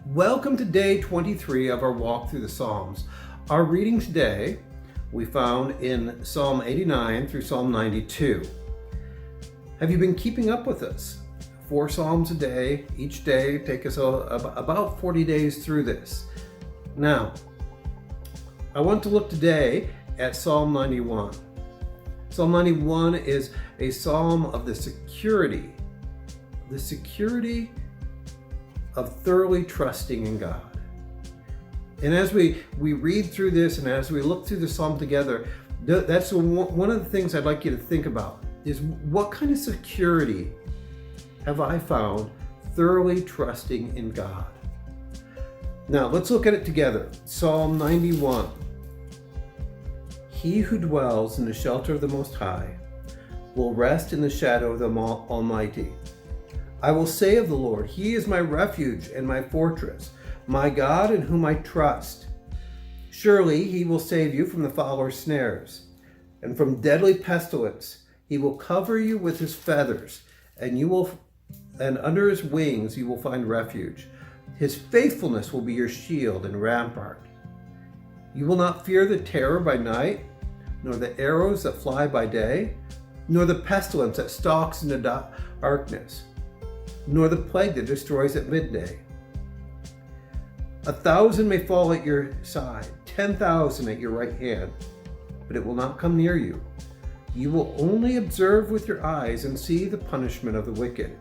Welcome to day 23 of our walk through the Psalms. Our reading today we found in Psalm 89 through Psalm 92. Have you been keeping up with us? 4 Psalms a day, each day take us about 40 days through this. Now, I want to look today at Psalm 91. Psalm 91 is a psalm of the security of thoroughly trusting in God. And as we read through this and as we look through the psalm together, that's one of the things I'd like you to think about is what kind of security have I found thoroughly trusting in God? Now let's look at it together. Psalm 91. He who dwells in the shelter of the Most High will rest in the shadow of the Almighty. I will say of the Lord, He is my refuge and my fortress, my God in whom I trust. Surely He will save you from the fowler's snares, and from deadly pestilence. He will cover you with His feathers, and under His wings you will find refuge. His faithfulness will be your shield and rampart. You will not fear the terror by night, nor the arrows that fly by day, nor the pestilence that stalks in the darkness, nor the plague that destroys at midday. 1,000 may fall at your side, 10,000 at your right hand, but it will not come near you. You will only observe with your eyes and see the punishment of the wicked.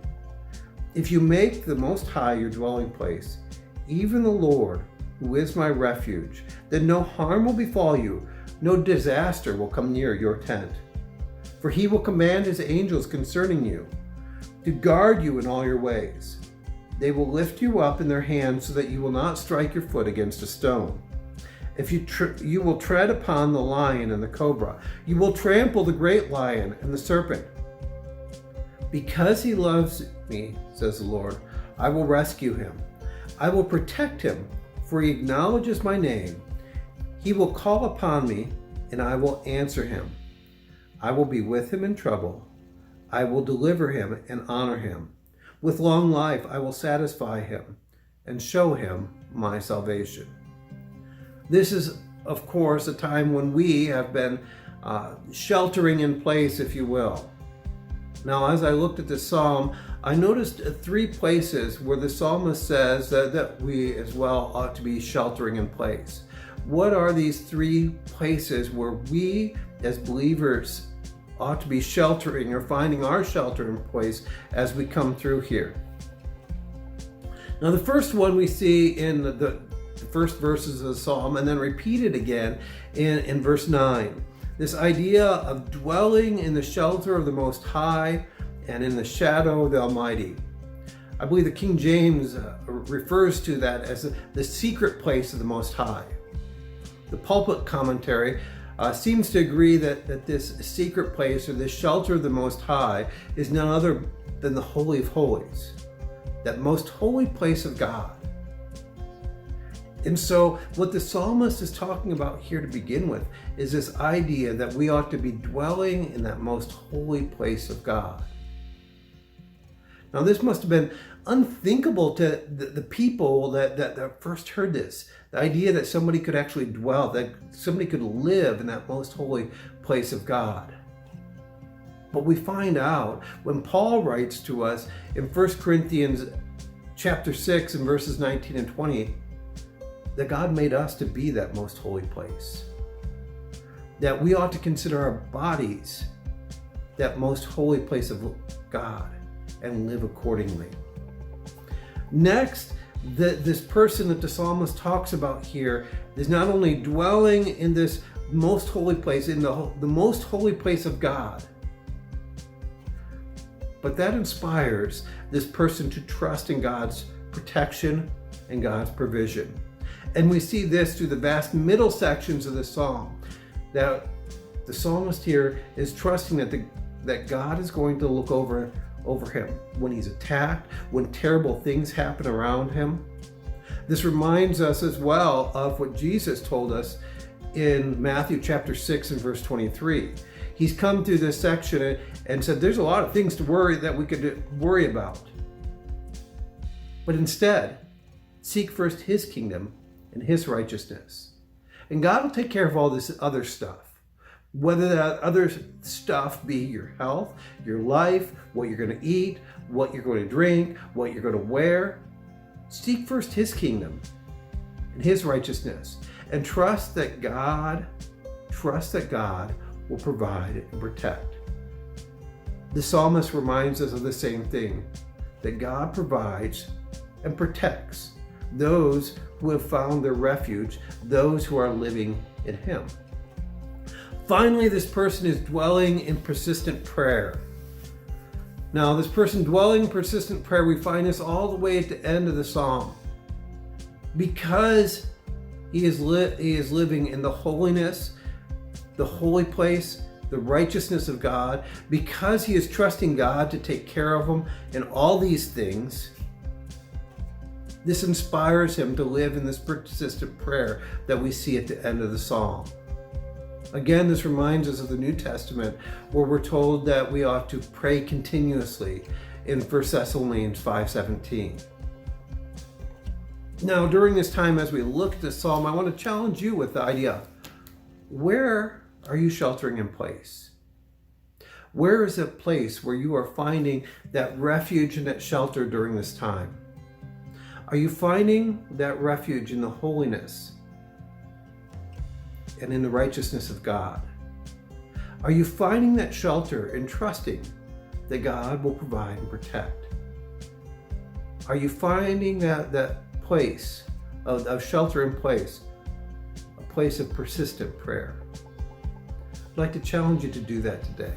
If you make the Most High your dwelling place, even the Lord, who is my refuge, then no harm will befall you, no disaster will come near your tent. For He will command His angels concerning you, to guard you in all your ways. They will lift you up in their hands so that you will not strike your foot against a stone. If you will tread upon the lion and the cobra. You will trample the great lion and the serpent. Because He loves me, says the Lord, I will rescue him. I will protect him, for he acknowledges my name. He will call upon me, and I will answer him. I will be with him in trouble. I will deliver him and honor him. With long life I will satisfy him and show him my salvation. This is, of course, a time when we have been sheltering in place, if you will. Now, as I looked at this psalm, I noticed 3 places where the psalmist says that we as well ought to be sheltering in place. What are these 3 places where we as believers ought to be sheltering or finding our shelter in place as we come through here? Now, the first one we see in the first verses of the psalm, and then repeated again in verse 9. This idea of dwelling in the shelter of the Most High and in the shadow of the Almighty. I believe the King James refers to that as the secret place of the Most High. The pulpit commentary seems to agree that this secret place or this shelter of the Most High is none other than the Holy of Holies, that most holy place of God. And so what the psalmist is talking about here to begin with is this idea that we ought to be dwelling in that most holy place of God. Now, this must have been unthinkable to the people that first heard this. The idea that somebody could actually dwell, that somebody could live in that most holy place of God. But we find out when Paul writes to us in 1 Corinthians chapter 6 and verses 19 and 20, that God made us to be that most holy place. That we ought to consider our bodies that most holy place of God and live accordingly. Next, this person that the psalmist talks about here is not only dwelling in this most holy place, in the most holy place of God, but that inspires this person to trust in God's protection and God's provision. And we see this through the vast middle sections of the psalm, that the psalmist here is trusting that God is going to look over him when he's attacked, when terrible things happen around him. This reminds us as well of what Jesus told us in Matthew chapter 6 and verse 23. He's come through this section and said there's a lot of things to worry that we could worry about. But instead, Seek first his kingdom and his righteousness. And God will take care of all this other stuff. Whether that other stuff be your health, your life, what you're going to eat, what you're going to drink, what you're going to wear. Seek first his kingdom and his righteousness, and trust that God will provide and protect. The psalmist reminds us of the same thing, that God provides and protects those who have found their refuge, those who are living in him. Finally, this person is dwelling in persistent prayer. Now, this person dwelling in persistent prayer, we find this all the way at the end of the psalm. Because he is living in the holiness, the holy place, the righteousness of God, because he is trusting God to take care of him in all these things, this inspires him to live in this persistent prayer that we see at the end of the psalm. Again, this reminds us of the New Testament, where we're told that we ought to pray continuously in 1 Thessalonians 5:17. Now, during this time, as we look at this psalm, I want to challenge you with the idea, where are you sheltering in place? Where is a place where you are finding that refuge and that shelter during this time? Are you finding that refuge in the holiness and in the righteousness of God? Are you finding that shelter and trusting that God will provide and protect? Are you finding that place of shelter in place, a place of persistent prayer? I'd like to challenge you to do that today.